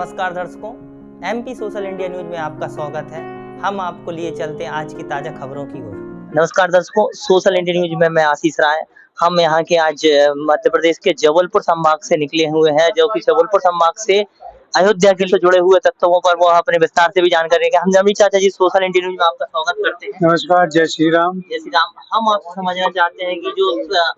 नमस्कार दर्शकों, MP social India news में आपका स्वागत है। हम आपको लिए चलते हैं आज की ताजा खबरों की ओर। नमस्कार दर्शकों, सोशल इंडिया न्यूज में मैं आशीष राय। हम यहाँ के आज मध्य प्रदेश के जबलपुर संभाग से निकले हुए हैं, जो कि जबलपुर संभाग से अयोध्या के लिए जुड़े हुए तत्वों पर वो अपने विस्तार से भी जानकारी देंगे। हम जमीन चाचा जी सोशल इंडिया न्यूज में आपका स्वागत करते हैं। नमस्कार, जय श्री राम। जय श्री राम। हम आपसे समझना चाहते हैं कि जो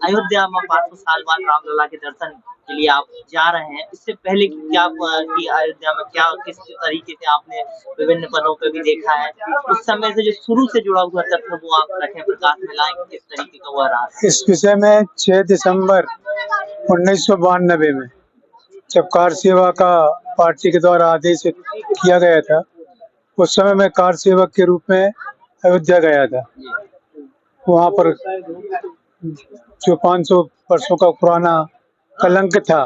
अयोध्या में 500 साल बाद रामलला के दर्शन के लिए आप जा रहे हैं, इससे पहले क्या कि अयोध्या में क्या किस तरीके से आपने विभिन्न पदों पे भी देखा है, उस समय से जो शुरू से जुड़ा हुआ तथ्य वो आप रखें, प्रकाश में लाएं कि किस तरीके का हुआ रहा। इस विषय में 6 दिसंबर 1992 में जब कार सेवा का पार्टी के द्वारा आदेश किया गया था, उस समय मैं कार सेवक के रूप में अयोध्या गया था। वहाँ पर जो 500 वर्षों का पुराना कलंक था,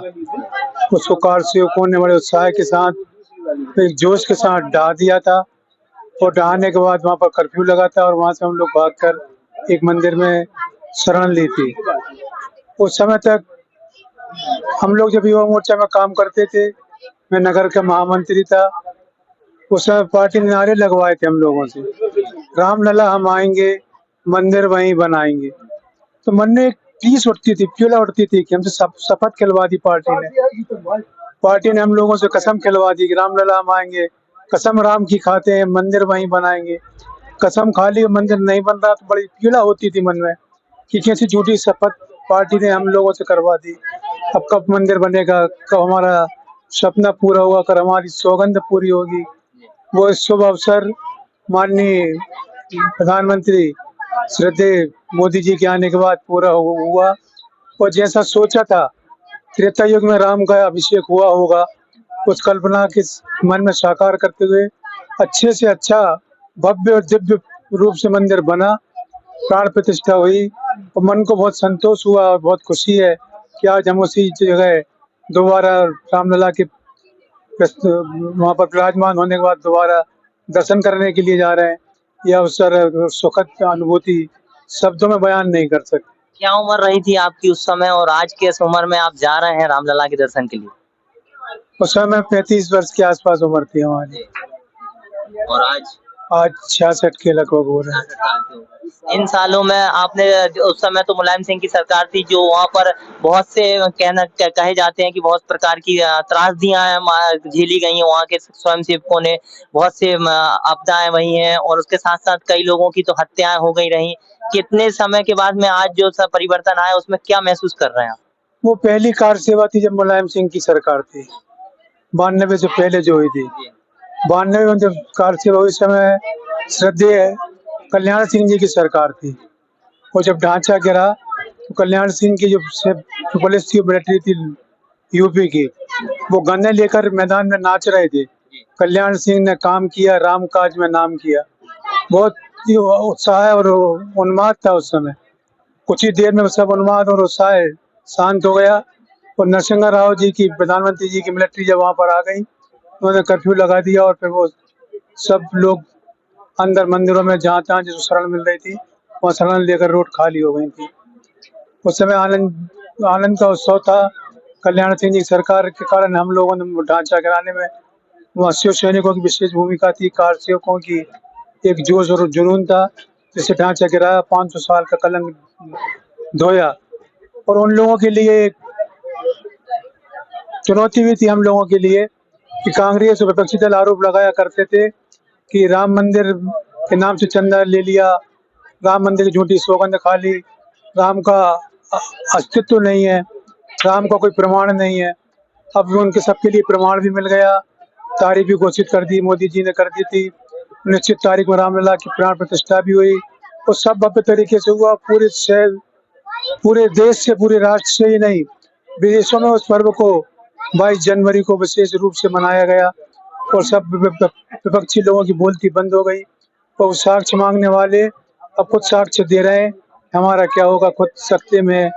उसको कार सेवकों ने बड़े उत्साह के साथ, एक जोश के साथ ढहा दिया था। और ढहाने के बाद वहाँ पर कर्फ्यू लगा था और वहाँ से हम लोग भागकर एक मंदिर में शरण ली थी। उस समय तक हम लोग जब युवा मोर्चा में काम करते थे, मैं नगर का महामंत्री था। उस समय पार्टी ने नारे लगवाए थे हम लोगों से, रामलला हम आएंगे, मंदिर वहीं बनाएंगे। तो मन में एक टीस उठती थी, प्यूला उठती थी कि हमसे शपथ खिलवा दी पार्टी ने हम लोगों से कसम खिलवा दी कि रामलला हम आएंगे, कसम राम की खाते हैं, मंदिर वहीं बनाएंगे। कसम खा ली, मंदिर नहीं बन रहा तो बड़ी पीड़ा होती थी मन में कि कैसी झूठी शपथ पार्टी ने हम लोगों से करवा दी। अब कब मंदिर बनेगा, कब हमारा सपना पूरा होगा, कब हमारी सौगंध पूरी होगी। वो शुभ अवसर माननीय प्रधानमंत्री श्रद्धेय मोदी जी के आने के बाद पूरा हुआ। और जैसा सोचा था त्रेता युग में राम का अभिषेक हुआ होगा, उस कल्पना के मन में साकार करते हुए अच्छे से अच्छा भव्य और दिव्य रूप से मंदिर बना, प्राण प्रतिष्ठा हुई और मन को बहुत संतोष हुआ और बहुत खुशी है कि आज हम उसी जगह दोबारा रामलला के वहाँ पर विराजमान होने के बाद दोबारा दर्शन करने के लिए जा रहे हैं। यह अवसर सुखद अनुभूति शब्दों में बयान नहीं कर सकते। क्या उम्र रही थी आपकी उस समय और आज के इस उम्र में आप जा रहे हैं रामलला के दर्शन के लिए? उस समय 35 वर्ष के आसपास उम्र थी हमारी। और आज 66 के लगभग हो रहे हैं। इन सालों में आपने, उस समय तो मुलायम सिंह की सरकार थी, जो वहाँ पर बहुत से कहे जाते हैं कि बहुत प्रकार की त्रासदियां झेली गई हैं, वहाँ के स्वयं सेवकों ने बहुत से आपदाएं वही हैं और उसके साथ साथ कई लोगों की तो हत्याएं हो गई रही। कितने समय के बाद में आज जो सब परिवर्तन आया, उसमें क्या महसूस कर रहे हैं आप? वो पहली कार सेवा थी जब मुलायम सिंह की सरकार थी, 92 से पहले जो हुई थी। 92 में जब कार सेवा हुई, समय श्रद्धेय कल्याण सिंह जी की सरकार थी। और जब ढांचा गिरा तो कल्याण सिंह की जो पुलिस की मिलिट्री थी यूपी की, वो गन्ने लेकर मैदान में नाच रहे थे। कल्याण सिंह ने काम किया, राम काज में नाम किया। बहुत ही उत्साह और उन्माद था उस समय। कुछ ही देर में सब उन्माद और उत्साह शांत हो गया और नरसिंह राव जी की, प्रधानमंत्री जी की मिलिट्री जब वहाँ पर आ गई, उन्होंने कर्फ्यू लगा दिया और फिर वो सब लोग अंदर मंदिरों में जहाँ तहाँ जिसको शरण मिल रही थी वहाँ शरण लेकर रोड खाली हो गई थी। उस समय आनंद का उत्सव था। कल्याण सिंह जी की सरकार के कारण हम लोगों ने ढांचा गिराने में, वहाँ शिव सैनिकों की विशेष भूमिका थी, कार सेवकों की एक जोश और जुनून था, जिससे ढांचा गिराया, 500 साल का कलंक धोया। और उन लोगों के लिए एक चुनौती भी थी हम लोगों के लिए कि कांग्रेस और विपक्षी दल आरोप लगाया करते थे कि राम मंदिर के नाम से चंदा ले लिया, राम मंदिर की झूठी सौगंध खा ली, राम का अस्तित्व नहीं है, राम का कोई प्रमाण नहीं है। अब उनके सबके लिए प्रमाण भी मिल गया, तारीख भी घोषित कर दी, मोदी जी ने कर दी थी। निश्चित तारीख में रामलला की प्राण प्रतिष्ठा भी हुई और सब भव्य तरीके से हुआ। पूरे देश से, पूरे राष्ट्र से ही नहीं, विदेशों में उस पर्व को 22 जनवरी को विशेष रूप से मनाया गया और सब विपक्षी लोगों की बोलती बंद हो गई और साक्ष्य मांगने वाले अब खुद साक्ष्य दे रहे हैं, हमारा क्या होगा, खुद सकते में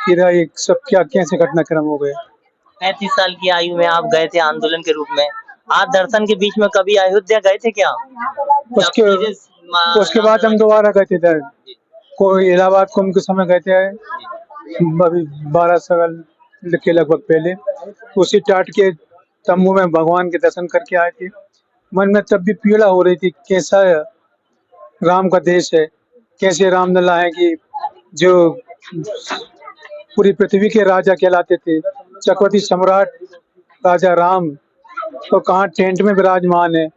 कि सब क्या कैसे घटनाक्रम हो गए। 35 साल की आयु में आप गए थे आंदोलन के रूप में, आप दर्शन के बीच में कभी अयोध्या गए थे क्या? उसके बाद हम दोबारा गए थे कोई इलाहाबाद कुंभ के समय गए थे, अभी 12 साल के लगभग पहले। उसी टाट के तम्बू में भगवान के दर्शन करके आए थे। मन में तब भी पीड़ा हो रही थी, कैसा राम का देश है, कैसे रामलला है कि जो पूरी पृथ्वी के राजा कहलाते थे, चक्रवर्ती सम्राट राजा राम, तो कहाँ टेंट में विराजमान है।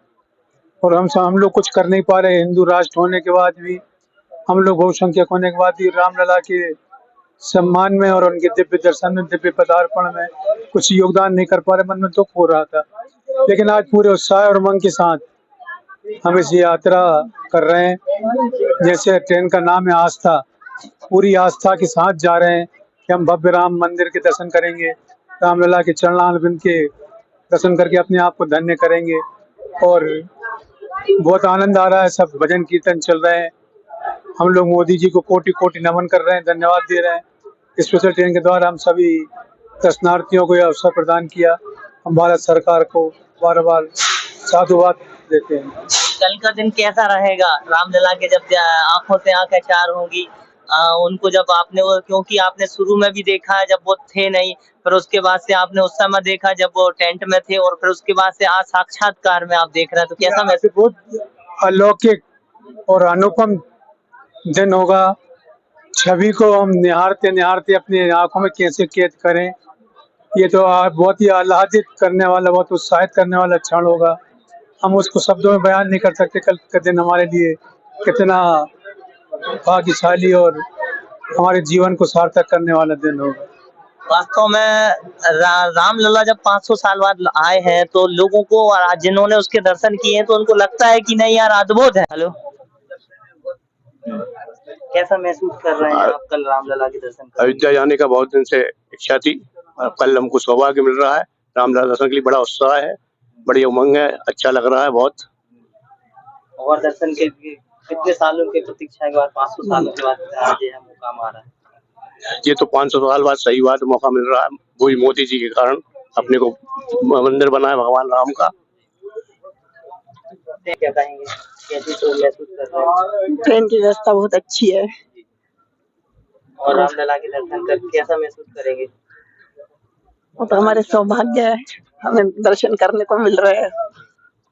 और हम लोग कुछ कर नहीं पा रहे, हिंदू राष्ट्र होने के बाद भी, हम लोग बहुसंख्यक होने के बाद भी रामलला के सम्मान में और उनके दिव्य दर्शन में, दिव्य पदार्पण में कुछ योगदान नहीं कर पा रहे। मन में दुख हो रहा था, लेकिन आज पूरे उत्साह और उमंग के साथ हम इस यात्रा कर रहे हैं। जैसे ट्रेन का नाम है आस्था, पूरी आस्था के साथ जा रहे हैं कि हम भव्य राम मंदिर के दर्शन करेंगे, रामलला के चरणारविंद के दर्शन करके अपने आप को धन्य करेंगे। और बहुत आनंद आ रहा है, सब भजन कीर्तन चल रहे हैं। हम लोग मोदी जी को कोटि कोटि नमन कर रहे हैं, धन्यवाद दे रहे हैं। स्पेशल ट्रेन के द्वारा हम सभी दर्शनार्थियों को यह अवसर प्रदान किया। हम भारत सरकार को बार बार साधुवाद देते हैं। कल का दिन कैसा रहेगा रामलला के, जब आंखों से आंखें चार होंगी उनको, जब आपने वो, क्योंकि आपने शुरू में भी देखा है जब वो थे नहीं, फिर उसके बाद से आपने उस समय देखा जब वो टेंट में थे, और फिर उसके बाद से आज साक्षात्कार में आप देख रहे हैं, तो कैसा महसूस? बहुत अलौकिक और अनुपम दिन होगा। छवि को हम निहारते निहारते अपनी आंखों में कैसे कैद करें, ये तो बहुत ही आह्लादित करने वाला, बहुत उत्साहित करने वाला क्षण होगा। हम उसको शब्दों में बयान नहीं कर सकते। कल का दिन हमारे लिए कितना भाग्यशाली और हमारे जीवन को सार्थक करने वाला दिन होगा। वास्तव में रामलला जब 500 साल बाद आए हैं, तो लोगों को, जिन्होंने उसके दर्शन किए हैं, तो उनको लगता है कि नहीं यार अद्भुत है। हेलो, कैसा महसूस कर रहे हैं आप कल रामलला के दर्शन कर? अयोध्या जाने का बहुत दिन से इच्छा थी, कल हमको सौभाग्य मिल रहा है। रामलला दर्शन के लिए बड़ा उत्साह है, बड़ी उमंग है, अच्छा लग रहा है बहुत। और दर्शन के कितने सालों की प्रतीक्षा के बाद, 500 सालों के बाद आज ये मौका आ रहा है? ये तो 500 साल बाद सही बात मौका मिल रहा है, वही मोदी जी के कारण अपने को मंदिर बना है भगवान राम का। क्या कहेंगे, कैसे तो महसूस कर रहे हैं? ट्रेन की व्यवस्था बहुत अच्छी है। और रामलला के दर्शन कर कैसा महसूस करेंगे? वो तो हमारे सौभाग्य है, हमें दर्शन करने को मिल रहे हैं।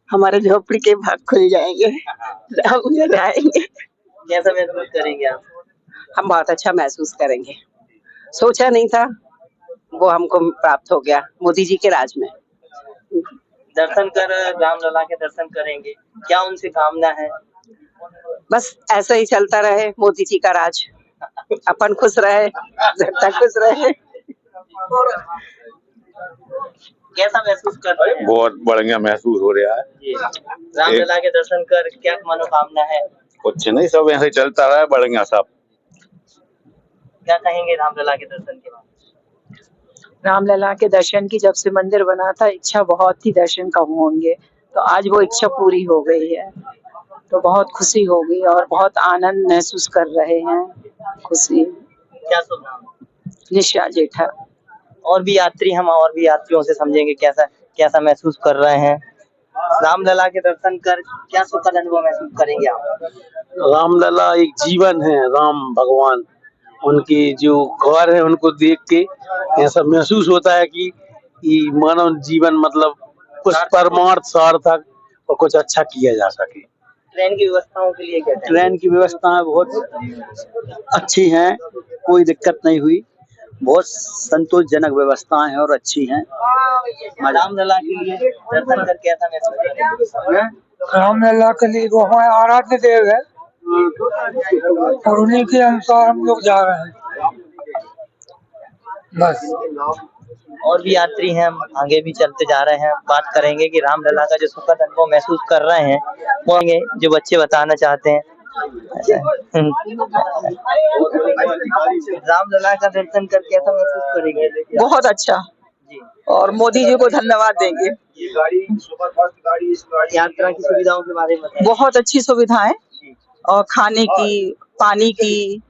हमारे झोपड़ी के भाग खुल जाएंगे, हम जाएंगे। कैसा महसूस करेंगे आप? हम बहुत अच्छा महसूस करेंगे। सोचा नहीं था, वो हमको प्राप्त हो गया मोदी जी के राज में। दर्शन कर रामलला के दर्शन करेंगे, क्या उनसे कामना है? बस ऐसा ही चलता रहे मोदी जी का राज, अपन खुश रहे, जनता खुश रहे। कैसा महसूस कर रहे हैं? बहुत बढ़िया महसूस हो रहा है। रामलला के दर्शन कर क्या मनोकामना है? कुछ नहीं, सब ऐसे चलता रहा है, बढ़िया सब। क्या कहेंगे रामलला के दर्शन के बाद? रामलला के दर्शन की जब से मंदिर बना था, इच्छा बहुत थी दर्शन कब होंगे, तो आज वो इच्छा पूरी हो गई है, तो बहुत खुशी हो गई और बहुत आनंद महसूस कर रहे हैं। खुशी। क्या शुभ नाम? निशा जेठा। और भी यात्रियों से समझेंगे कैसा कैसा महसूस कर रहे हैं। रामलला के दर्शन कर क्या सुखद अनुभव महसूस करेंगे आप? रामलला एक जीवन है, राम भगवान, उनकी जो कार्य है उनको देख के ऐसा महसूस होता है कि मानव जीवन मतलब कुछ परमार्थ सार्थक और कुछ अच्छा किया जा सके। ट्रेन की व्यवस्थाओं के लिए क्या कहेंगे? ट्रेन की व्यवस्थाएं बहुत अच्छी हैं, कोई दिक्कत नहीं हुई, बहुत संतोषजनक व्यवस्थाएं हैं और अच्छी हैं। रामलला के लिए दर्शन कर कैसा महसूस करेंगे? रामलला के लिए वो हमारे आराध्य देव है और उन्हीं के अनुसार हम लोग जा रहे हैं, बस। और भी यात्री हैं, हम आगे भी चलते जा रहे हैं, बात करेंगे कि रामलला का जो सुखद अनुभव महसूस कर रहे हैं वो जो बच्चे बताना चाहते हैं। रामलला का दर्शन कर कैसा महसूस करेंगे? बहुत अच्छा, और मोदी जी को धन्यवाद देंगे। यात्रा की सुविधाओं के बारे में बताएं। बहुत अच्छी सुविधाएं, और खाने की, पानी की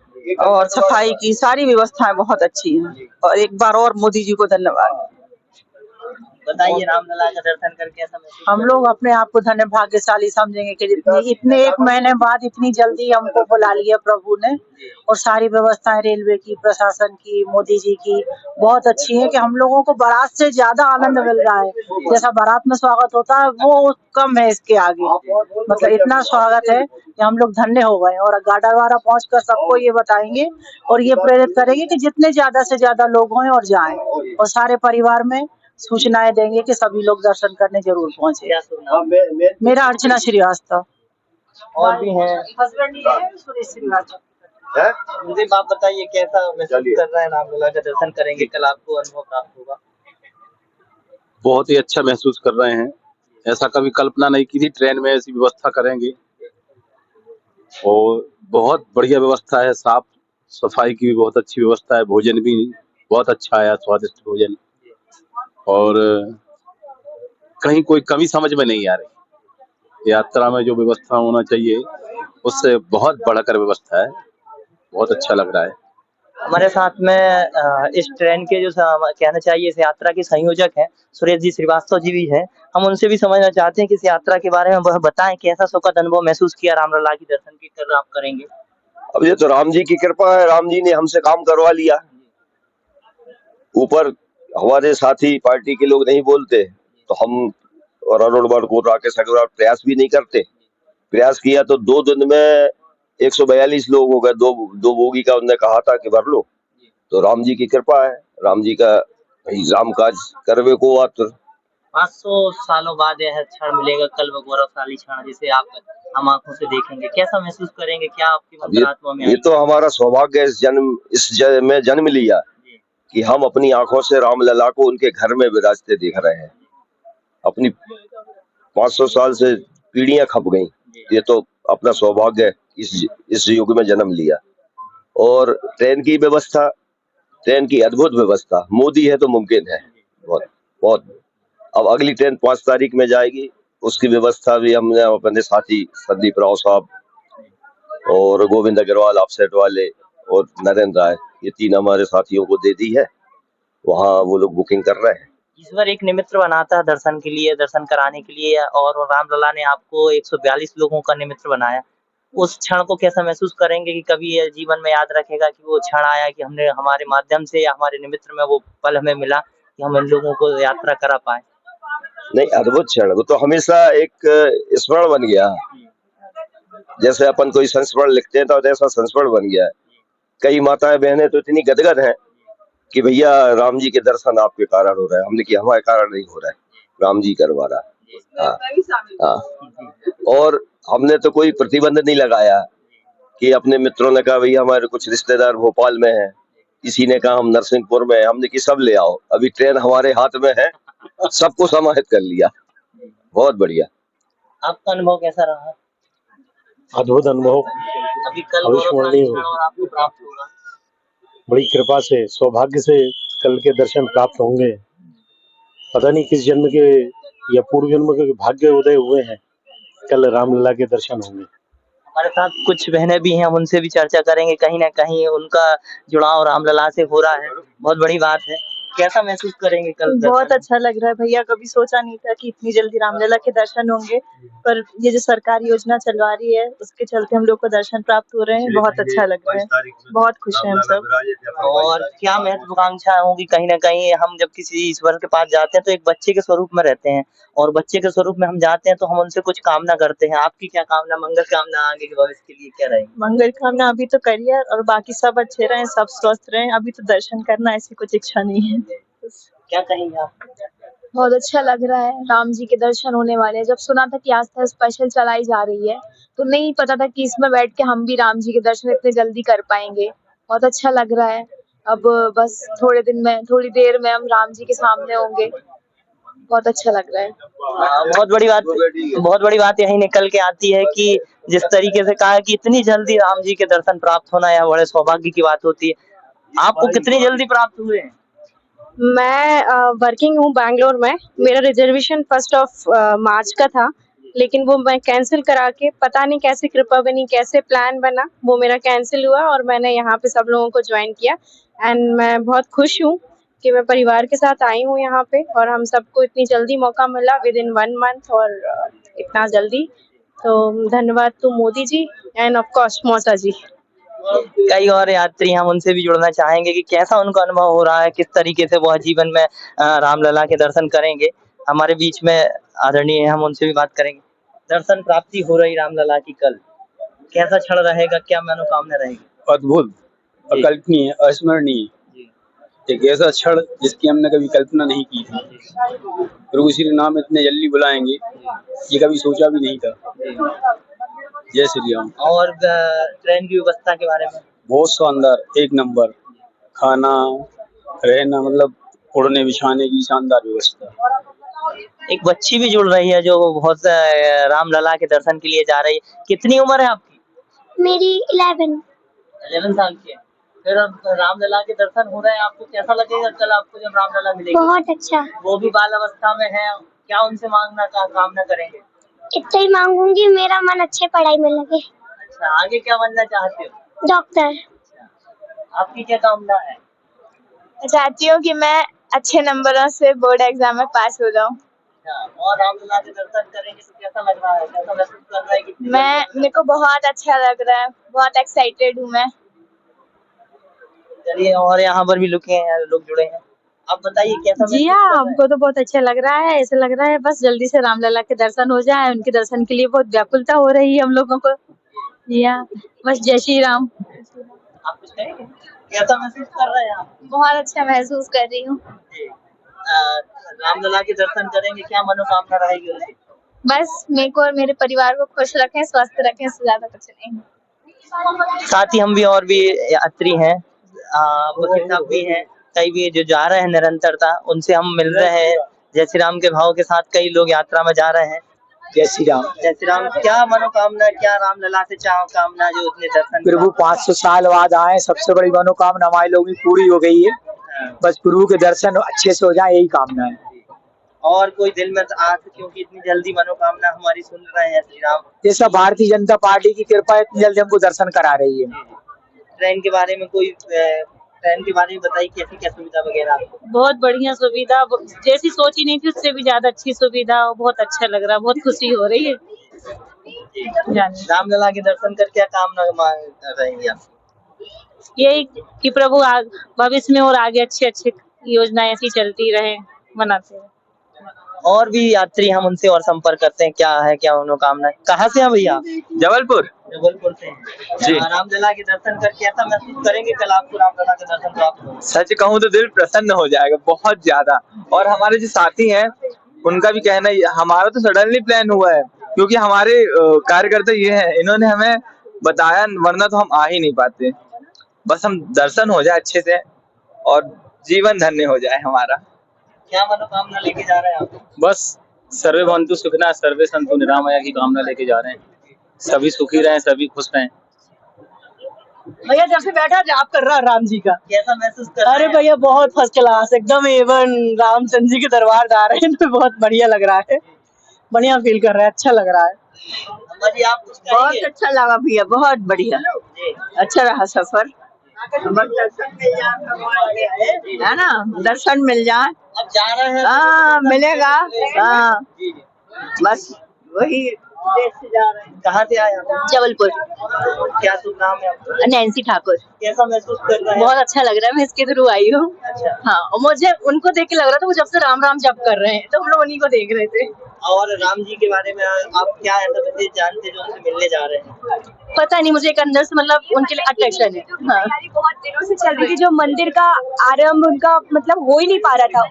और सफाई की सारी व्यवस्थाएं बहुत अच्छी हैं, और एक बार और मोदी जी को धन्यवाद। बताइए रामलला का दर्शन करके ऐसा महसूस हम लोग अपने आप को धन्य भाग्यशाली समझेंगे कि इतने 1 महीने बाद इतनी जल्दी हमको बुला लिया प्रभु ने। और सारी व्यवस्थाएं रेलवे की, प्रशासन की, मोदी जी की बहुत अच्छी है कि हम लोगों को बारात से ज्यादा आनंद मिल रहा है। जैसा बारात में स्वागत होता है वो कम है इसके आगे, मतलब इतना स्वागत है कि हम लोग धन्य हो गए। और गाडरवारा पहुंचकर सबको ये बताएंगे और ये प्रेरित करेंगे कि जितने ज्यादा से ज्यादा लोग हों और जाएं, और सारे परिवार में सूचनाएं देंगे कि सभी लोग दर्शन करने जरूर पहुंचे। क्या सुना? मेरा अर्चना श्रीवास्तव। और भी हैं हस्बैंड ये है सुरेश श्रीवास्तव। मुझे आप बताइए कैसा महसूस कर रहे हैं? रामलला का दर्शन करेंगे, कल आपको अनुभव प्राप्त होगा। बहुत ही अच्छा महसूस कर रहे हैं। ऐसा कभी कल्पना नहीं की थी ट्रेन में ऐसी व्यवस्था करेंगे, और बहुत बढ़िया व्यवस्था है। साफ सफाई की भी बहुत अच्छी व्यवस्था है। भोजन भी बहुत अच्छा आया, स्वादिष्ट भोजन, और कहीं कोई कमी समझ में नहीं आ रही। यात्रा में जो व्यवस्था होना चाहिए उससे बहुत बढ़कर व्यवस्था है। बहुत अच्छा लग रहा है। हमारे साथ में इस ट्रेन के जो कहना चाहिए इस यात्रा के संयोजक हैं सुरेश जी श्रीवास्तव जी भी हैं। हम उनसे भी समझना चाहते हैं कि इस यात्रा के बारे में वह बताएं कि ऐसा सुखद अनुभव महसूस किया रामलला की दर्शन के कर आप करेंगे। अब ये तो राम जी की कृपा है, राम जी ने हमसे काम करवा लिया। ऊपर हमारे साथी पार्टी के लोग नहीं बोलते तो हम और अरुण को राकेश अग्रवाल प्रयास भी नहीं करते। प्रयास किया तो 2 दिन में 142 लोग हो गए। दो बोगी का उन्होंने कहा था कि भर लो। तो राम जी की कृपा है, राम जी का राम काज करवे को आतुर। 500 सालों बाद यह क्षण मिलेगा, कल वो गौरवशाली क्षण जिसे आप हम आंखों से देखेंगे। कैसा महसूस करेंगे? क्या आपकी अंतरात्मा में ये तो हमारा सौभाग्य इस जन्म में जन्म लिया कि हम अपनी आंखों से रामलला को उनके घर में विराजते देख रहे हैं। अपनी 500 साल से पीढ़ियां खप गई। ये तो अपना सौभाग्य है इस युग में जन्म लिया। और ट्रेन की व्यवस्था, ट्रेन की अद्भुत व्यवस्था, मोदी है तो मुमकिन है। बहुत बहुत। अब अगली ट्रेन 5 तारीख में जाएगी, उसकी व्यवस्था भी हमने अपने साथी संदीप राव साहब और गोविंद अग्रवाल ऑफसेट वाले और नरेंद्र राय, ये 3 हमारे साथियों को दे दी है। वहाँ वो लोग बुकिंग कर रहे हैं। ईश्वर एक निमित्त बनाता है दर्शन के लिए, दर्शन कराने के लिए, और रामलला ने आपको 142 लोगों का निमित्त बनाया। उस क्षण को कैसा महसूस करेंगे कि कभी ये जीवन में याद रखेगा कि वो क्षण आया कि हमने हमारे माध्यम से या हमारे निमित्त में वो पल हमें मिला कि हम इन लोगों को यात्रा करा पाए? नहीं, अद्भुत क्षण, वो तो हमेशा एक स्मरण बन गया। जैसे अपन कोई संस्मरण लिखते हैं तो ऐसा संस्मरण बन गया है। कई माताएं बहनें तो इतनी गदगद हैं कि भैया राम जी के दर्शन आपके कारण हो रहा है। हमने किया हमारे कारण नहीं हो रहा है, राम जी करवा रहा है। हाँ। और हमने तो कोई प्रतिबंध नहीं लगाया कि अपने मित्रों ने कहा भैया हमारे कुछ रिश्तेदार भोपाल में हैं, किसी ने कहा हम नरसिंहपुर में हैं, हमने कि सब ले आओ, अभी ट्रेन हमारे हाथ में है, सबको समाहित कर लिया। बहुत बढ़िया। आपका अनुभव कैसा रहा? अद्भुत अनुभव, अभी कल अविस्मरणीय गौरवशाली क्षण और आपको प्राप्त होगा। बड़ी कृपा से, सौभाग्य से कल के दर्शन प्राप्त होंगे। पता नहीं किस जन्म के या पूर्व जन्म के भाग्य उदय हुए हैं, कल रामलला के दर्शन होंगे। हमारे साथ कुछ बहनें भी हैं, हम उनसे भी चर्चा करेंगे। कहीं ना कहीं उनका जुड़ाव रामलला से हो रहा है, बहुत बड़ी बात है। कैसा महसूस करेंगे कल? बहुत अच्छा लग रहा है भैया, कभी सोचा नहीं था कि इतनी जल्दी रामलला के दर्शन होंगे, पर ये जो सरकार योजना चलवा रही है उसके चलते हम लोग को दर्शन प्राप्त हो रहे हैं। बहुत अच्छा लग रहा है, बहुत खुश हैं हम सब। और क्या महत्वाकांक्षा होगी? कहीं ना कहीं हम जब किसी ईश्वर के पास जाते हैं तो एक बच्चे के स्वरूप में रहते हैं, और बच्चे के स्वरूप में हम जाते हैं तो हम उनसे कुछ कामना करते हैं। आपकी क्या कामना, मंगल कामना आगे के भविष्य के लिए क्या रहेगी? मंगल कामना अभी तो करियर और बाकी सब अच्छे रहें, सब स्वस्थ रहें। अभी तो दर्शन करना ऐसी कुछ इच्छा नहीं है। क्या कहेंगे आप? बहुत अच्छा लग रहा है, राम जी के दर्शन होने वाले हैं। जब सुना था कि आस्था स्पेशल चलाई जा रही है तो नहीं पता था कि इसमें बैठ के हम भी राम जी के दर्शन इतने जल्दी कर पाएंगे। बहुत अच्छा लग रहा है। अब बस थोड़ी देर में हम राम जी के सामने होंगे। बहुत अच्छा लग रहा है। बहुत बड़ी बात यही निकल के आती है कि जिस तरीके से कहा कि इतनी जल्दी राम जी के दर्शन प्राप्त होना यह बड़े सौभाग्य की बात होती है। आपको कितनी जल्दी प्राप्त हुए? मैं वर्किंग हूँ बैंगलोर में। मेरा रिजर्वेशन 1 मार्च का था, लेकिन वो मैं कैंसिल करा के, पता नहीं कैसे कृपा बनी, कैसे प्लान बना, वो मेरा कैंसिल हुआ और मैंने यहाँ पे सब लोगों को ज्वाइन किया। एंड मैं बहुत खुश हूँ कि मैं परिवार के साथ आई हूँ यहाँ पे और हम सबको इतनी जल्दी मौका मिला विद इन 1 मंथ और इतना जल्दी, तो धन्यवाद to Modi ji and of course मौसा जी। कई और यात्री हम उनसे भी जुड़ना चाहेंगे कि कैसा उनका अनुभव हो रहा है, किस तरीके से वह जीवन में रामलला के दर्शन करेंगे। हमारे बीच में आदरणीय है, हम उनसे भी बात करेंगे। दर्शन प्राप्ति हो रही रामलला की कल, कैसा क्षण रहेगा, क्या मनोकामना रहेगी? अद्भुत, अकल्पनीय, अस्मरणीय, एक ऐसा क्षण जिसकी हमने कभी कल्पना नहीं की थी। प्रभु श्री राम इतने जल्दी बुलाएंगे ये कभी सोचा भी नहीं था। जय श्री राम। और ट्रेन की व्यवस्था के बारे में? बहुत शानदार, एक नंबर, खाना रहना, मतलब उड़ने बिछाने की शानदार व्यवस्था। एक बच्ची भी जुड़ रही है जो बहुत रामलला के दर्शन के लिए जा रही है। कितनी उम्र है आपकी? मेरी 11 साल की है। फिर अब रामलला के दर्शन हो रहे हैं, आपको कैसा लगेगा कल आपको जब रामलला मिलेगी? बहुत अच्छा। वो भी बाल अवस्था में है, क्या उनसे मांगना कामना करेंगे? इतना ही मांगूंगी मेरा मन अच्छे पढ़ाई में लगे। अच्छा, आगे क्या बनना चाहते हो? डॉक्टर। आपकी क्या कामना है? मैं चाहती हूँ कि मैं अच्छे नंबरों से बोर्ड एग्जाम में पास हो जाऊँ। और रामलला के दर्शन करेंगे तो कैसा लग रहा है, कैसा महसूस कर रहा है? मेरे को बहुत अच्छा लग रहा है, बहुत एक्साइटेड हूँ मैं। चलिए, और यहाँ पर भी लोग जुड़े हैं, आप बताइए कैसा? जी हाँ, हमको तो बहुत अच्छा लग रहा है। ऐसा लग रहा है बस जल्दी से रामलला के दर्शन हो जाए। उनके दर्शन के लिए बहुत व्याकुलता हो रही है हम लोगों को। जी हाँ, बस जय श्री राम। आप कुछ कहेंगे? कैसा महसूस कर रहे हैं आप? बहुत अच्छा महसूस कर रही हूँ। रामलला के दर्शन करेंगे, क्या मनोकामना रहेगी उनकी? बस मेरे को और मेरे परिवार को खुश रखें, स्वस्थ रखें, इससे ज्यादा कुछ नहीं। साथ ही हम भी और भी यात्री हैं, वकील साहब भी हैं, कई भी जो जा रहे हैं निरंतरता, उनसे हम मिल रहे हैं। जय श्री राम के भाव के साथ कई लोग यात्रा में जा रहे हैं। जय श्री राम। जय श्री राम। क्या मनोकामना, क्या रामलला से चाहो कामना जो उतने दर्शन? प्रभु 500 साल बाद आए, सबसे बड़ी मनोकामना हमारे लोगों की पूरी हो गई है। बस प्रभु के दर्शन अच्छे से हो जाए, यही कामना है। और कोई दिल में आस, क्योंकि इतनी जल्दी मनोकामना हमारी सुन रहे हैं श्री राम? ये सब भारतीय जनता पार्टी की कृपा है, इतनी जल्दी हमको दर्शन करा रही है। ट्रेन के बारे में ट्रेन के बारे में बताइए, कैसी क्या सुविधा वगैरह आपको? बहुत बढ़िया सुविधा, जैसी सोची नहीं थी उससे भी ज्यादा अच्छी सुविधा। बहुत अच्छा लग रहा है, बहुत खुशी हो रही है। रामलला के दर्शन कर क्या कामना मांग रहेंगे आप? यही कि प्रभु भविष्य में और आगे अच्छे अच्छे योजनाएं ऐसी चलती रहे, मनाते रहे। और भी यात्री हम उनसे और संपर्क करते हैं, क्या है क्या मनोकामना? कहाँ से हैं भैया? जबलपुर। जबलपुर से जी। रामलला के दर्शन करके ऐसा महसूस करेंगे कल आपको रामलला के दर्शन प्राप्त हो? सच कहूँ तो दिल प्रसन्न हो जाएगा बहुत ज्यादा। और हमारे जो साथी हैं उनका भी कहना है, हमारा तो सडनली प्लान हुआ है क्योंकि हमारे कार्यकर्ता ये हैं, इन्होंने हमें बताया, वरना तो हम आ ही नहीं पाते। बस हम दर्शन हो जाए अच्छे से और जीवन धन्य हो जाए हमारा। क्या मनोकामना लेके जा रहे हैं आप? बस सर्वे भवन्तु सुखिनः सर्वे सन्तु निरामया की कामना लेके जा रहे हैं। सभी सुखी रहें, सभी खुश रहें। भैया जब से बैठा जाप कर रहा राम जी का, कैसा महसूस कर रहे हैं? अरे भैया बहुत फर्स्ट क्लास, एकदम एवन। रामचंद्र जी के दरबार जा रहे हैं तो बहुत बढ़िया लग रहा है, बढ़िया फील कर रहा है, अच्छा लग रहा है। आप कुछ बहुत अच्छा लगा भैया, बहुत बढ़िया, अच्छा रहा सफर। है ना, दर्शन मिल जाए। अब जा रहे हैं? हाँ मिलेगा, हाँ बस वही से जा रहे हैं। कहाँ से आए आप? जबलपुर। क्या शुभ नाम है आपका? नैन्सी ठाकुर। कैसा महसूस कर रहे हैं? बहुत अच्छा लग रहा है, मैं इसके थ्रू आई हूँ। हाँ, और मुझे उनको देख के लग रहा था वो जब से राम राम जप कर रहे हैं, तो हम लोग उन्हीं को देख रहे थे। और राम जी के बारे में आप क्या ऐसा विशेष जानते जो उनसे मिलने जा रहे हैं? पता नहीं, मुझे एक अंदर से मतलब उनके लिए अट्रैक्शन है। हाँ। बहुत दिनों से चल रही थी, जो मंदिर का आरंभ उनका मतलब हो ही नहीं पा रहा था।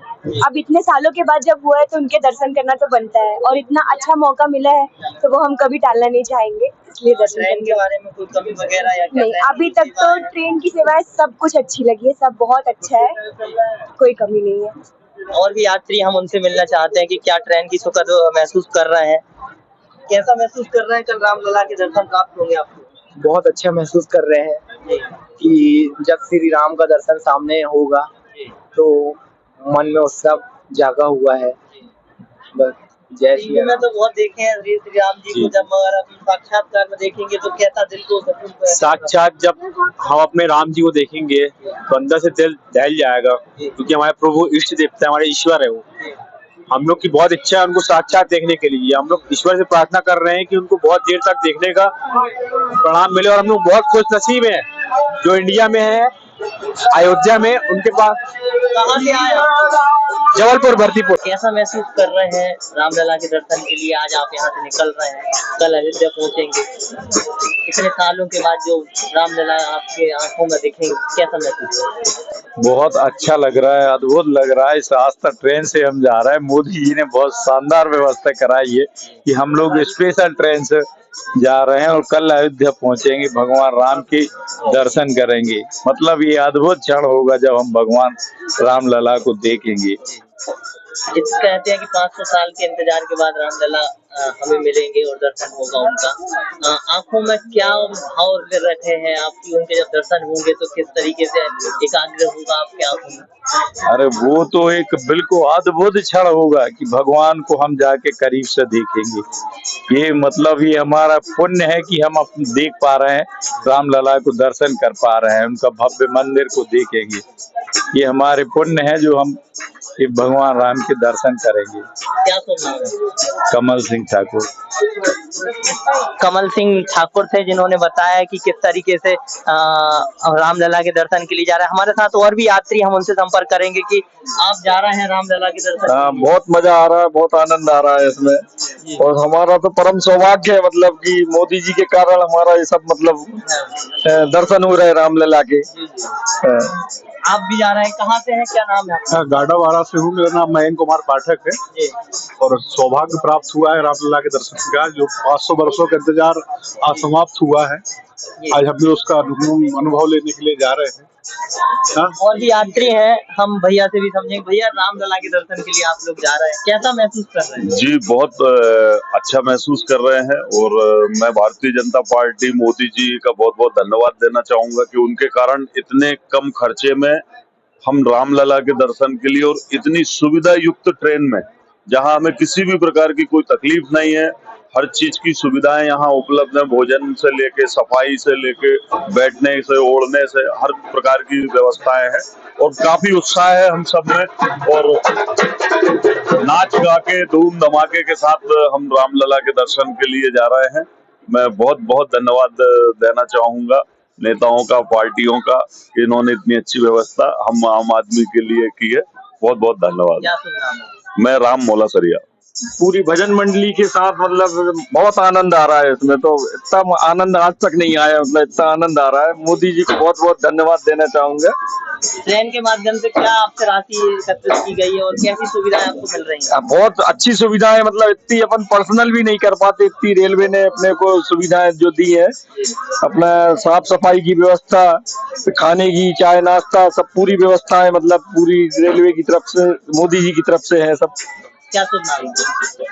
अब इतने सालों के बाद जब हुआ है तो उनके दर्शन करना तो बनता है, और इतना अच्छा मौका मिला है तो वो हम कभी टालना नहीं चाहेंगे, इसलिए दर्शन ट्रेन के बारे में कोई कमी वगैरह या नहीं, अभी तक तो ट्रेन की सेवाएं सब कुछ अच्छी लगी है, सब बहुत अच्छा है, कोई कमी नहीं है। और भी यात्री हम उनसे मिलना चाहते हैं कि क्या ट्रेन की सुखद महसूस कर रहे हैं, कैसा महसूस कर रहे हैं कल रामलला के दर्शन प्राप्त होंगे आपको? बहुत अच्छा महसूस कर रहे हैं कि जब श्री राम का दर्शन सामने होगा तो मन में उत्सव जागा हुआ है। बस जय श्री टीवी में तो बहुत देखे हैं श्री राम जी को, जब मगर अभी साक्षात्कार में देखेंगे तो कैसा दिल को सुकून को साक्षात जब हम अपने राम जी को देखेंगे तो अंदर से दिल दहल जाएगा, क्योंकि हमारे प्रभु इष्ट देवता है, हमारे ईश्वर है वो। हम लोग की बहुत इच्छा है उनको साक्षात देखने के लिए। हम लोग ईश्वर से प्रार्थना कर रहे हैं कि उनको बहुत देर तक देखने का प्रणाम मिले, और हम लोग बहुत खुश नसीब हैं जो इंडिया में है, अयोध्या में। उनके पास कहाँ से आए? जबलपुर भरतीपुर। कैसा महसूस कर रहे हैं रामलला के दर्शन के लिए? आज आप यहाँ से निकल रहे हैं, कल अयोध्या पहुँचेंगे। इतने सालों के बाद जो रामलला आपके आंखों में दिखेंगे, कैसा महसूस? बहुत अच्छा लग रहा है, अद्भुत लग रहा है। इस आस्था ट्रेन से हम जा रहे हैं। मोदी जी ने बहुत शानदार व्यवस्था कराई है कि हम लोग स्पेशल ट्रेन से जा रहे हैं और कल अयोध्या पहुंचेंगे, भगवान राम के दर्शन करेंगे। मतलब ये अद्भुत क्षण होगा जब हम भगवान रामलला को देखेंगे। कहते हैं कि 500 साल के इंतजार के बाद रामलला हमें मिलेंगे और दर्शन होगा उनका। आंखों में क्या भाव रखे हैं आपकी? उनके जब दर्शन होंगे तो किस तरीके से एकाग्र होगा आपके आंखों में? अरे वो तो एक बिल्कुल अद्भुत क्षण होगा कि भगवान को हम जाके करीब से देखेंगे। ये मतलब ये हमारा पुण्य है कि हम देख पा रहे हैं, रामलला को दर्शन कर पा रहे हैं, उनका भव्य मंदिर को देखेंगे। ये हमारे पुण्य है जो हम भगवान राम के दर्शन करेंगे। क्या सुनना है? कमल सिंह ठाकुर। कमल सिंह ठाकुर थे जिन्होंने बताया कि किस तरीके से रामलला के दर्शन के लिए जा रहे हैं। हमारे साथ और भी यात्री, हम उनसे संपर्क करेंगे कि आप जा रहे हैं रामलला के दर्शन। बहुत मजा आ रहा है, बहुत आनंद आ रहा है इसमें, और हमारा तो परम सौभाग्य है मतलब कि मोदी जी के कारण हमारा ये सब मतलब दर्शन हो रहे हैं रामलला के। आप भी जा रहे हैं, कहाँ से हैं, क्या नाम है आपका? गाड़ावाड़ा से हूँ, मेरा नाम मयंक कुमार पाठक है और सौभाग्य प्राप्त हुआ है रामलला के दर्शन का, जो 500 वर्षों का इंतजार आज समाप्त हुआ है। आज हम लोग उसका अनुभव लेने के लिए जा रहे हैं। और भी यात्री हैं, हम भैया से भी समझेंगे। भैया, रामलला के दर्शन के लिए आप लोग जा रहे हैं, कैसा महसूस कर रहे हैं? जी बहुत अच्छा महसूस कर रहे हैं, और मैं भारतीय जनता पार्टी मोदी जी का बहुत बहुत धन्यवाद देना चाहूंगा कि उनके कारण इतने कम खर्चे में हम रामलला के दर्शन के लिए, और इतनी सुविधा युक्त ट्रेन में, जहां हमें किसी भी प्रकार की कोई तकलीफ नहीं है, हर चीज की सुविधाएं यहाँ उपलब्ध है, भोजन से लेके, सफाई से लेके, बैठने से, ओढ़ने से, हर प्रकार की व्यवस्थाएं हैं, और काफी उत्साह है हम सब में, और नाच गा के धूम धमाके के साथ हम रामलला के दर्शन के लिए जा रहे हैं। मैं बहुत बहुत धन्यवाद देना चाहूंगा नेताओं का, पार्टियों का, कि इन्होंने इतनी अच्छी व्यवस्था हम आम आदमी के लिए की है। बहुत बहुत धन्यवाद। मैं राम मोलासरिया। पूरी भजन मंडली के साथ मतलब बहुत आनंद आ रहा है इसमें, तो इतना आनंद आज तक नहीं आया, मतलब इतना आनंद आ रहा है। मोदी जी को बहुत बहुत धन्यवाद देना चाहूंगा। ट्रेन के माध्यम से क्या आपसे राशि एकत्रित की गई है और कैसी सुविधाएं आपको मिल रही हैं? बहुत अच्छी सुविधाएं, मतलब इतनी अपन पर्सनल भी नहीं कर पाते, इतनी रेलवे ने अपने को सुविधाएं जो दी है। अपना साफ सफाई की व्यवस्था, खाने की, चाय नाश्ता, सब पूरी व्यवस्थाएं मतलब पूरी रेलवे की तरफ से, मोदी जी की तरफ से है सब। क्या शुभ नाम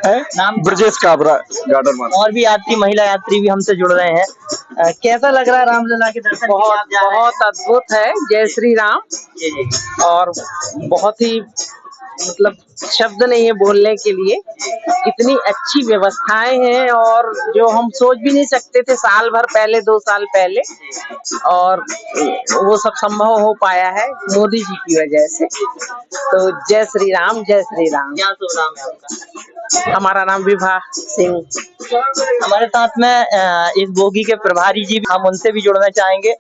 है? ब्रजेश काबरा, गार्डन। और भी यात्री, महिला यात्री भी हमसे जुड़ रहे हैं। कैसा लग रहा है रामलला के दर्शन? बहुत अद्भुत है। जय श्री राम। और बहुत ही मतलब शब्द नहीं है बोलने के लिए, इतनी अच्छी व्यवस्थाएं हैं और जो हम सोच भी नहीं सकते थे साल भर पहले, 2 साल पहले, और वो सब संभव हो पाया है मोदी जी की वजह से। तो जय श्री राम, जय श्री राम। क्या तो नाम है आपका? हमारा नाम विभा सिंह। हमारे साथ में इस बोगी के प्रभारी जी, हम उनसे भी जुड़ना चाहेंगे।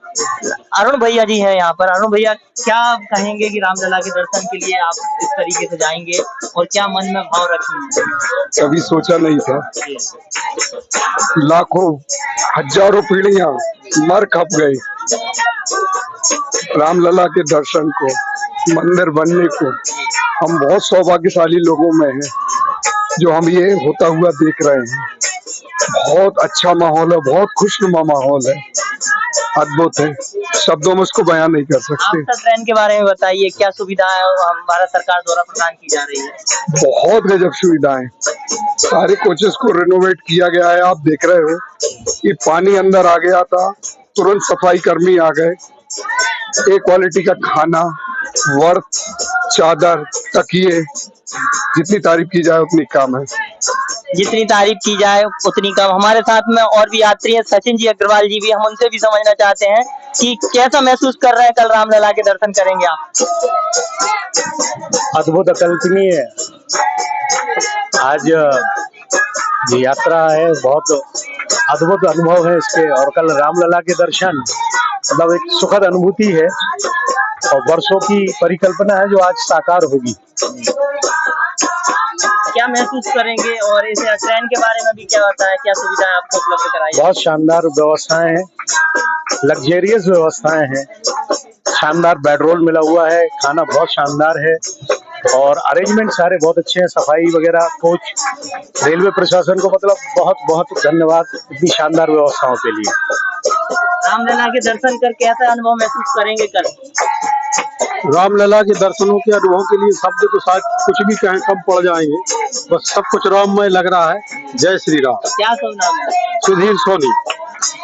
अरुण भैया जी हैं यहाँ पर। अरुण भैया, क्या आप कहेंगे कि रामलला के दर्शन के लिए आप इस तरीके से जाएंगे और क्या मन में भाव रखेंगे? कभी सोचा नहीं था। लाखों हजारों पीढ़ियां मर खप गई रामलला के दर्शन को, मंदिर बनने को। हम बहुत सौभाग्यशाली लोगों में हैं जो हम ये होता हुआ देख रहे हैं। बहुत अच्छा माहौल है, बहुत खुशनुमा माहौल है, अद्भुत है, शब्दों में उसको बयान नहीं कर सकते। आप ट्रेन के बारे में बताइए, क्या सुविधाएं भारत सरकार द्वारा प्रदान की जा रही है? बहुत गजब सुविधाएं, सारे कोचेस को रिनोवेट किया गया है। आप देख रहे हो कि पानी अंदर आ गया था, तुरंत सफाई कर्मी आ गए, ए क्वालिटी का खाना, वर्थ, चादर, तकिए, जितनी तारीफ की जाए उतनी कम है। जितनी तारीफ की जाए उतनी कम। हमारे साथ में और भी यात्री हैं, सचिन जी अग्रवाल जी भी, हम उनसे भी समझना चाहते हैं कि कैसा महसूस कर रहे हैं, कल रामलला के दर्शन करेंगे आप। अद्भुत, अकल्पनीय आज ये यात्रा है, बहुत अद्भुत अनुभव है इसके। और कल रामलला के दर्शन मतलब एक सुखद अनुभूति है और वर्षों की परिकल्पना है जो आज साकार होगी। क्या महसूस करेंगे और इस ट्रेन के बारे में भी क्या होता है, क्या सुविधाएं आपको उपलब्ध कराई? बहुत शानदार व्यवस्थाएं हैं, लग्जेरियस व्यवस्थाएं हैं, शानदार बेडरोल मिला हुआ है, खाना बहुत शानदार है और अरेंजमेंट सारे बहुत अच्छे हैं, सफाई वगैरह, कोच, रेलवे प्रशासन को मतलब बहुत बहुत धन्यवाद इतनी शानदार व्यवस्थाओं के लिए। रामलला के दर्शन कर कैसा अनुभव महसूस करेंगे कल? रामलला के दर्शनों के अनुभव के लिए शब्द तो शायद कुछ भी कहें कम पड़ जाएंगे, बस सब कुछ राममय लग रहा है। जय श्री राम। क्या सब नाम है? सुधीर सोनी।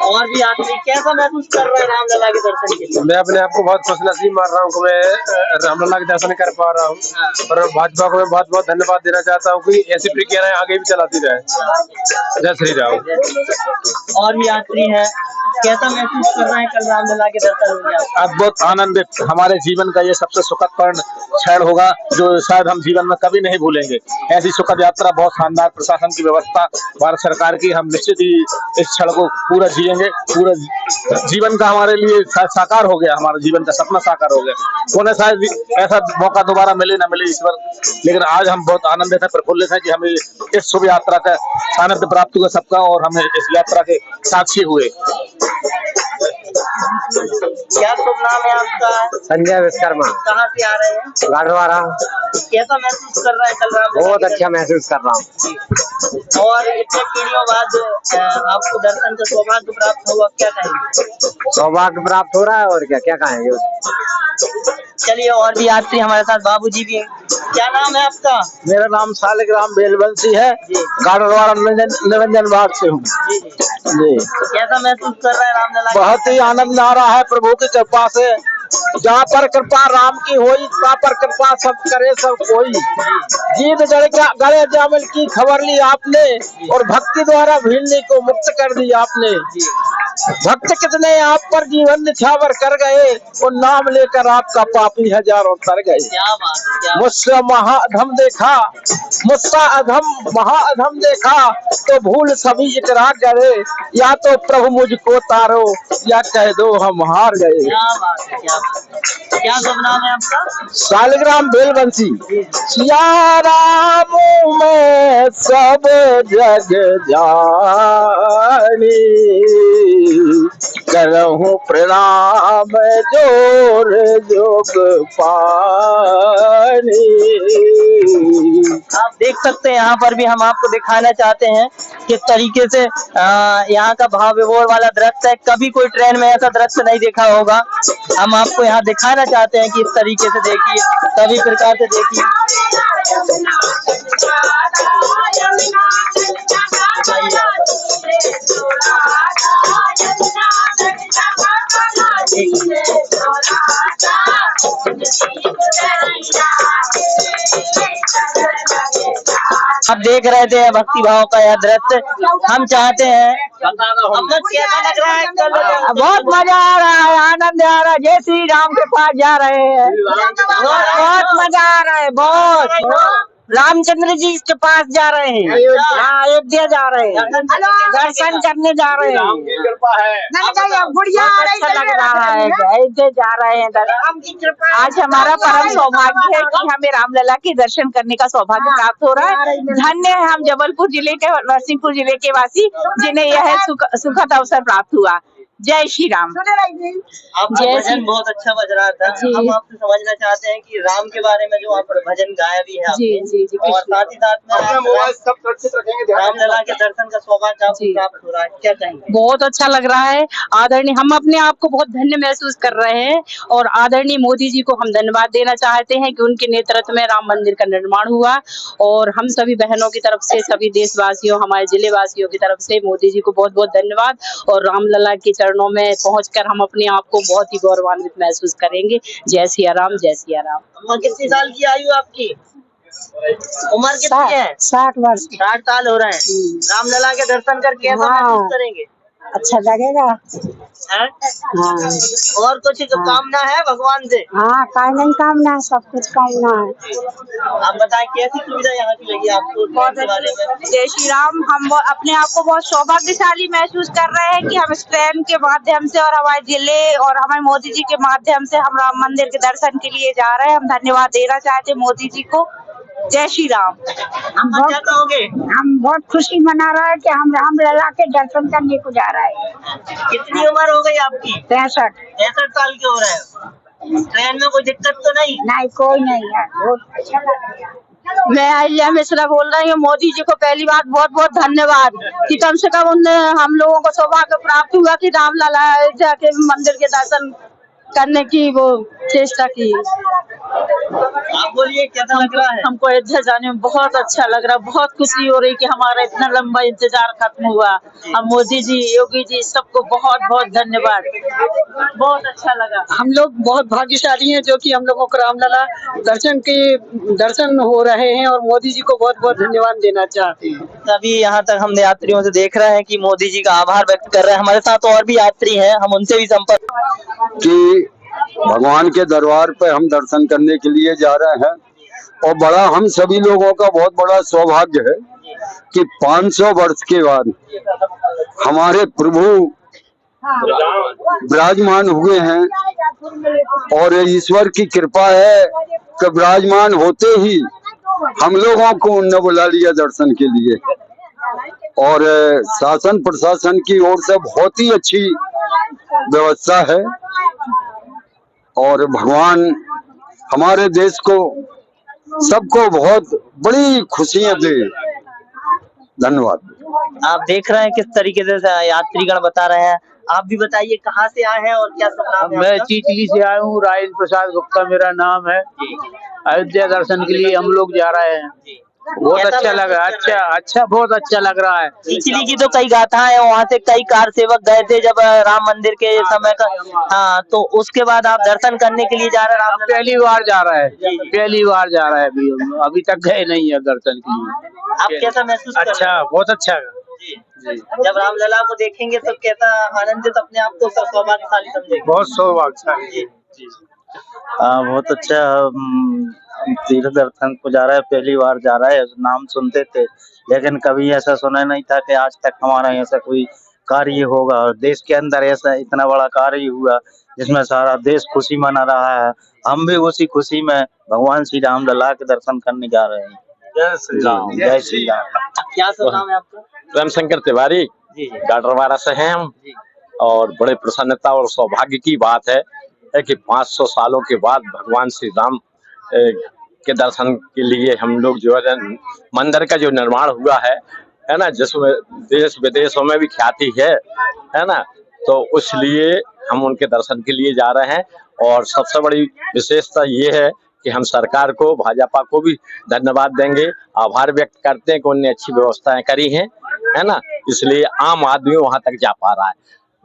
और भी आदमी कैसा महसूस कर रहे हैं रामलला के दर्शन के लिए? मैं अपने आप को बहुत खुशनसीब मान रहा हूँ कि मैं रामलला के दर्शन कर पा रहा हूँ और भाजपा को मैं बहुत बहुत धन्यवाद देना चाहता हूँ कि ऐसी प्रक्रियाएं आगे भी चलाती रहे। जय श्री राम। और भी यात्री हैं, कैसा महसूस कर रहे हैं कल रामलला के दर्शन होंगे? अद्भुत, आनंदित। हमारे जीवन का ये सबसे सुखद क्षण होगा जो शायद हम जीवन में कभी नहीं भूलेंगे। ऐसी सुखद यात्रा, बहुत शानदार प्रशासन की व्यवस्था भारत सरकार की, हम निश्चित ही इस क्षण को पूरा जिएंगे। पूरा जीवन का हमारे लिए साकार हो गया, हमारे जीवन का सपना साकार हो गया। उन्हें शायद ऐसा मौका दोबारा मिले न मिले ईश्वर, लेकिन आज हम बहुत आनंदित हैं, प्रफुल्लित हैं कि हमें इस शुभ यात्रा का सानिध्य प्राप्त हुआ सबका और हमें इस यात्रा के साक्षी हुए। क्या शुभ नाम है आपका? संजय विश्वकर्मा। कहाँ से आ रहे हैं? गाढ़वारा। कैसा महसूस कर रहे हैं कल रामलला? बहुत अच्छा महसूस कर रहा हूँ। और इतने पीढ़ियों बाद आपको दर्शन का सौभाग्य प्राप्त हुआ, क्या कहेंगे? सौभाग्य प्राप्त हो रहा है और क्या क्या कहेंगे। चलिए, और भी यात्री हमारे साथ, बाबूजी भी हैं। क्या नाम है आपका? मेरा नाम शालिग्राम बेलवंशी है, गाढ़वारा निरंजन वार्ड से हूँ जी। कैसा महसूस कर रहे हैं रामलला? बहुत ही आनंद आ रहा है प्रभु की कृपा से। जहाँ पर कृपा राम की होई, वहाँ पर कृपा सब करे सब कोई। जीत गड़े जामिल की खबर ली आपने और भक्ति द्वारा भीड़ने को मुक्त कर दी आपने। भक्त कितने आप पर जीवन निछावर कर गए और नाम लेकर आपका पापी हजारों तर गए। मुझसे महाअधम देखा, मुझसे अधम महाअधम देखा तो भूल सभी इकरा करे। या तो प्रभु मुझको तारो या कह दो हम हार गए। क्या शुभ नाम है आपका? शालिग्राम बेलवंशी। सिया राम में सब जग जानी, करहूं प्रणाम जोर जोग पानी। आप देख सकते हैं, यहाँ पर भी हम आपको दिखाना चाहते हैं किस तरीके से यहाँ का भाव विभोर वाला दृश्य है। कभी कोई ट्रेन में ऐसा दृश्य नहीं देखा होगा। हम आपको यहाँ दिखाना चाहते हैं कि इस तरीके से देखिए, सभी प्रकार से देखिए। आप देख रहे थे भक्ति भाव का यह दृश्य। हम चाहते हैं, कैसा लग रहा है? बहुत मजा आ रहा है, आनंद आ रहा है। जय श्री राम के पास जा रहे हैं, बहुत मजा आ रहा है। बहुत रामचंद्र जी के पास जा रहे हैं, अयोध्या जा रहे हैं, दर्शन करने जा रहे हैं। बढ़िया अच्छा लग रहा है, अयोध्या जा रहे हैं। आज हमारा परम सौभाग्य है कि हमें रामलला के दर्शन करने का सौभाग्य प्राप्त हो रहा है। धन्य है हम जबलपुर जिले के, नरसिंहपुर जिले के वासी, जिन्हें यह सुखद अवसर प्राप्त हुआ। जय श्री राम। आपका भजन बहुत अच्छा बज रहा था। हम आपसे समझना चाहते हैं कि राम के बारे में जो आप भजन गाया भी है, जी, और साथ ही साथ में रामलला के दर्शन का सौभाग्य आपको प्राप्त हो रहा है, क्या कहेंगे? बहुत अच्छा लग रहा है। आदरणीय, हम अपने आप को बहुत धन्य महसूस कर रहे हैं और आदरणीय मोदी जी को हम धन्यवाद देना चाहते हैं कि उनके नेतृत्व में राम मंदिर का निर्माण हुआ। और हम सभी बहनों की तरफ से, सभी देशवासियों, हमारे जिले वासियों की तरफ से मोदी जी को बहुत बहुत धन्यवाद और रामलला के चरणों चरणों में पहुंचकर हम अपने आप को बहुत ही गौरवान्वित महसूस करेंगे। जय सिया राम, जय सिया राम। अम्मा कितनी साल की आयु आपकी? उम्र कितनी है? 60 वर्ष। 60 साल हो रहे हैं। रामलला के दर्शन करके कैसा महसूस करेंगे? अच्छा लगेगा। हैं? और कुछ कामना है भगवान से? हाँ, काय नहीं कामना है, सब कुछ कामना है। आप बताएं कैसी सुविधा यहाँ की लगी आपको? बहुत जय श्री राम। हम अपने आप को बहुत सौभाग्यशाली महसूस कर रहे हैं कि हम इस ट्रेन के माध्यम से और हमारे जिले और हमारे मोदी जी के माध्यम से हम राम मंदिर के दर्शन के लिए जा रहे हैं। हम धन्यवाद देना चाहते हैं मोदी जी को। जय श्री राम। हम बहुत खुशी मना रहे हैं कि हम रामलला के दर्शन करने को जा रहे हैं। कितनी उम्र हो गई आपकी? 63। 63 साल के हो रहे हो। ट्रेन में कोई दिक्कत तो नहीं? नहीं, कोई नहीं है। बहुत अच्छा लग रहा है। मैं अहिल्या मिश्रा बोल रही हूँ। मोदी जी को पहली बात बहुत बहुत धन्यवाद कि कम से कम उनने हम लोगों को सौभाग्य प्राप्त हुआ कि रामलला जाके मंदिर के दर्शन करने की वो चेष्टा की। आप बोलिए कैसा लग रहा है? हमको अयोध्या जाने में बहुत अच्छा लग रहा है। बहुत खुशी हो रही कि हमारा इतना लंबा इंतजार खत्म हुआ। हम मोदी जी, योगी जी, सबको बहुत बहुत धन्यवाद। बहुत अच्छा लगा। हम लोग बहुत भाग्यशाली हैं जो कि हम लोगों को रामलला दर्शन हो रहे हैं और मोदी जी को बहुत बहुत धन्यवाद देना चाहते हैं। अभी यहाँ तक हम यात्रियों से देख रहे हैं कि मोदी जी का आभार व्यक्त कर रहे हैं। हमारे साथ और भी यात्री हैं, हम उनसे भी संपर्क कि भगवान के दरबार पे हम दर्शन करने के लिए जा रहे हैं और बड़ा हम सभी लोगों का बहुत बड़ा सौभाग्य है कि 500 वर्ष के बाद हमारे प्रभु विराजमान हुए हैं और ईश्वर की कृपा है कि विराजमान होते ही हम लोगों को उन्होंने बुला लिया दर्शन के लिए। और शासन प्रशासन की ओर से बहुत ही अच्छी व्यवस्था है और भगवान हमारे देश को सबको बहुत बड़ी खुशियां दे। धन्यवाद। आप देख रहे हैं किस तरीके से यात्रीगण बता रहे हैं। आप भी बताइए कहाँ से आए हैं और क्या सब नाम है? मैं चिचली से आया हूँ। राजेंद्र प्रसाद गुप्ता मेरा नाम है। अयोध्या दर्शन के लिए हम लोग जा रहे हैं। बहुत अच्छा लग रहा है। अच्छा बहुत अच्छा लग रहा है। चिचली की तो कई गाथाएं हैं, वहाँ से कई कार सेवक गए थे जब राम मंदिर के समय का। हाँ, तो उसके बाद आप दर्शन करने के लिए जा रहे हैं? पहली बार जा रहा है। पहली बार जा रहा है। अभी तक गए नहीं है दर्शन के लिए। आप कैसा महसूस कर रहे हैं? अच्छा, बहुत अच्छा। जब रामलला को देखेंगे तो कैसा आनंदित अपने आप को सौभाग्यशाली समझेंगे? बहुत सौभाग्यशाली। बहुत अच्छा। तीर्थ दर्शन को जा रहा है, पहली बार जा रहा है। नाम सुनते थे लेकिन कभी ऐसा सुना नहीं था कि आज तक हमारा ऐसा कोई कार्य होगा और देश के अंदर ऐसा इतना बड़ा कार्य हुआ जिसमें सारा देश खुशी मना रहा है। हम भी उसी खुशी में भगवान श्री रामलला के दर्शन करने जा रहे हैं। जय श्री राम। जय श्री राम। क्या सब नाम है आपका? रामशंकर तिवारी, गाडरवाड़ा से हैं हम। और बड़े प्रसन्नता और सौभाग्य की बात है कि 500 सालों के बाद भगवान श्री राम के दर्शन के लिए हम लोग जो है मंदिर का जो निर्माण हुआ है ना, जिसमें देश विदेशों में भी ख्याति है ना, तो इसलिए हम उनके दर्शन के लिए जा रहे हैं। और सबसे बड़ी विशेषता ये है कि हम सरकार को, भाजपा को भी धन्यवाद देंगे, आभार व्यक्त करते हैं कि उन्होंने अच्छी व्यवस्थाएं करी हैं, है ना, इसलिए आम आदमी वहां तक जा पा रहा है।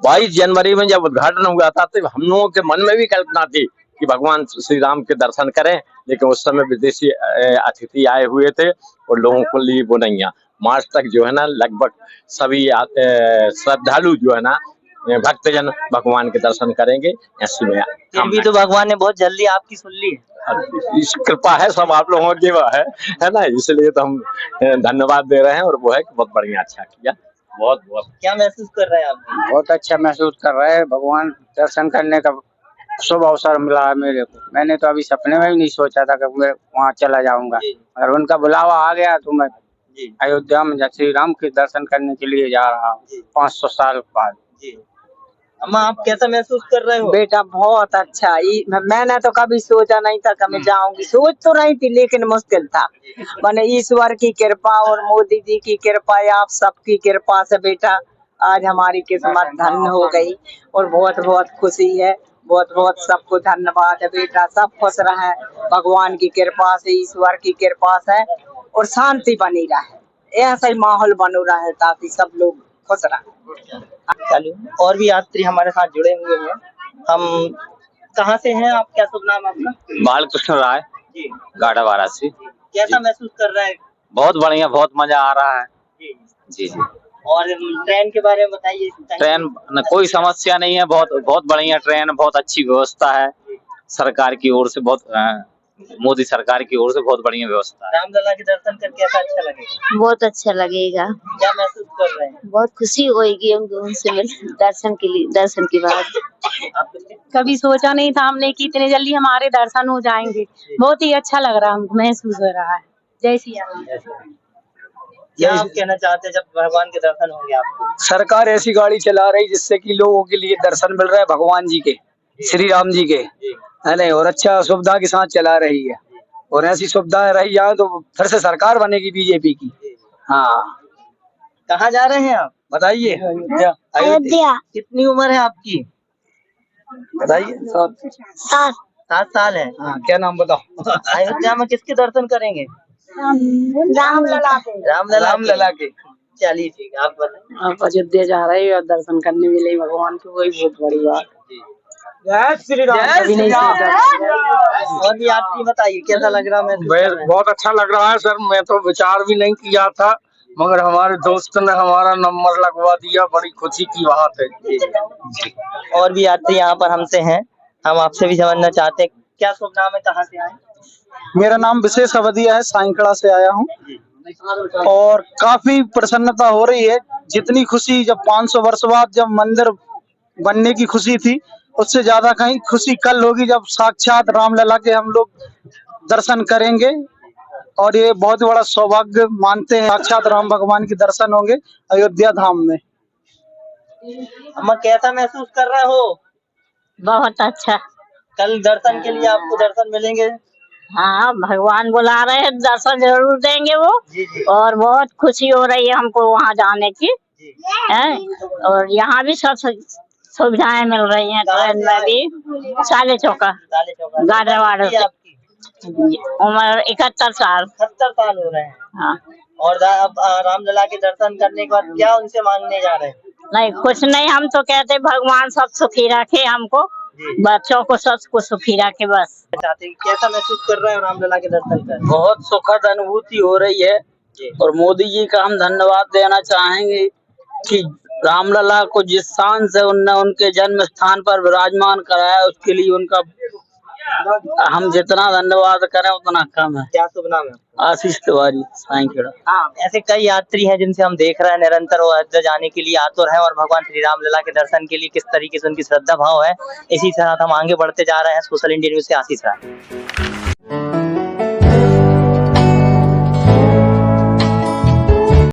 22 जनवरी में जब उद्घाटन हुआ था तो हम लोगों के मन में भी कल्पना थी कि भगवान श्री राम के दर्शन करें, लेकिन उस समय विदेशी अतिथि आए हुए थे और लोगों को लिए वो नहीं है। मार्च तक जो है ना लगभग सभी श्रद्धालु जो है ना भक्तजन भगवान के दर्शन करेंगे। ऐसे में फिर भी तो भगवान ने बहुत जल्दी आपकी सुन ली है। इस कृपा है, सब आप लोगों की है ना, इसलिए तो हम धन्यवाद दे रहे हैं। और वो है कि बहुत बढ़िया अच्छा किया। बहुत बहुत क्या महसूस कर रहे हैं आप? बहुत अच्छा महसूस कर रहे हैं। भगवान दर्शन करने का शुभ अवसर मिला है मेरे को। मैंने तो अभी सपने में भी नहीं सोचा था कि मैं वहाँ चला जाऊंगा, और उनका बुलावा आ गया तो मैं अयोध्या में श्री राम के दर्शन करने के लिए जा रहा हूँ 500 साल बाद। अम्मा आप कैसा महसूस कर रहे हो? बेटा बहुत अच्छा। मैंने तो कभी सोचा नहीं था कि मैं जाऊंगी। सोच तो रही थी लेकिन मुश्किल था। मैंने ईश्वर की कृपा और मोदी जी की कृपा, आप सबकी कृपा से बेटा आज हमारी किस्मत धन्य हो गई और बहुत बहुत खुशी है। बहुत बहुत सबको धन्यवाद है बेटा। सब खुश रहे भगवान की कृपा से, ईश्वर की कृपा से, और शांति बनी रहे, ऐसा ही माहौल बनो रहे ताकि सब लोग खुश रहा। चलो, और भी यात्री हमारे साथ जुड़े हुए हैं। हम कहाँ से हैं आप, क्या शुभ नाम है आपका? बालकृष्ण राय जी, गाड़ा वाराणसी। कैसा महसूस कर रहा है? बहुत बढ़िया, बहुत मजा आ रहा है। जी जी जी। और ट्रेन के बारे में बताइए। ट्रेन कोई समस्या नहीं है, बहुत बहुत बढ़िया ट्रेन, बहुत अच्छी व्यवस्था है सरकार की ओर से, बहुत मोदी सरकार की ओर से बहुत बढ़िया व्यवस्था है। रामलला के दर्शन करके ऐसा अच्छा लगेगा? बहुत अच्छा लगेगा। क्या महसूस कर रहे हैं? बहुत खुशी होगी हमको उनसे दर्शन के लिए, दर्शन के बाद। कभी सोचा नहीं था हमने कि इतने जल्दी हमारे दर्शन हो जाएंगे। बहुत ही अच्छा लग रहा है, हमको महसूस हो रहा है। जय श्री राम। क्या आप कहना चाहते हैं जब भगवान के दर्शन होंगे आपको? सरकार ऐसी गाड़ी चला रही जिससे कि लोगों के लिए दर्शन मिल रहा है भगवान जी के, श्री राम जी के, है नहीं, और अच्छा सुविधा के साथ चला रही है। और ऐसी सुविधाएं रही जाए तो फिर से सरकार बनेगी बीजेपी की। हाँ। कहाँ जा रहे हैं आप, बताइए? अयोध्या। कितनी उम्र है आपकी? बताइए। 7 साल है। हाँ, क्या नाम बताओ? अयोध्या में किसके दर्शन करेंगे? रामलला के। रामलला के। चलिए ठीक है, आप बताइए। आप अयोध्या जा रहे हैं और दर्शन करने मिले भगवान को, वही बहुत बड़ी बात। जय श्री राम। और भी यात्री बताइए कैसा लग रहा है? बहुत अच्छा लग रहा है सर। मैं तो विचार भी नहीं किया था, मगर हमारे दोस्त ने हमारा नंबर लगवा दिया, बड़ी खुशी की बात है। और भी यात्री यहाँ पर हमसे हैं, हम आपसे भी समझना चाहते हैं, क्या शुभ नाम है, कहाँ से आए? मेरा नाम विशेष अवधिया है, साइंकड़ा से आया हूँ। और काफी प्रसन्नता हो रही है। जितनी खुशी जब 500 वर्ष बाद जब मंदिर बनने की खुशी थी, उससे ज्यादा कहीं खुशी कल होगी जब साक्षात रामलला के हम लोग दर्शन करेंगे। और ये बहुत बड़ा सौभाग्य मानते हैं, साक्षात राम भगवान के दर्शन होंगे अयोध्या धाम में। अम्मा कैसा महसूस कर रहे हो? बहुत अच्छा। कल दर्शन के लिए आपको दर्शन मिलेंगे? हाँ, भगवान बुला रहे हैं, दर्शन जरूर देंगे वो। जी जी। और बहुत खुशी हो रही है हमको वहाँ जाने की है। और यहाँ भी सब सुविधाएं मिल रही हैं। ट्रेन में भी साले चौका गाड़वाड़ से। उम्र 71 साल। 70 साल हो रहे हैं। हाँ। और अब रामलला के दर्शन करने के बाद क्या उनसे मांगने जा रहे हैं? नहीं, कुछ नहीं, हम तो कहते भगवान सब सुखी रखे हमको, बच्चों को सब कुछ सुखी रखे बस। कैसा महसूस कर रहे हैं रामलला के दर्शन कर? बहुत सुखद अनुभूति हो रही है। और मोदी जी का हम धन्यवाद देना चाहेंगे कि रामलला को जिस शान से उनके जन्म स्थान पर विराजमान कराया, उसके लिए उनका हम जितना धन्यवाद करें उतना कम है। क्या शुभ नाम है? आशीष तिवारी, साइंकड़ा। हाँ, ऐसे कई यात्री हैं जिनसे हम देख रहे हैं निरंतर वो अयोध्या जाने के लिए आतुर हैं और भगवान श्री रामलला के दर्शन के लिए किस तरीके से उनकी श्रद्धा भाव है, इसी तरह हम आगे बढ़ते जा रहे हैं। सोशल इंडिया न्यूज से आशीष राय।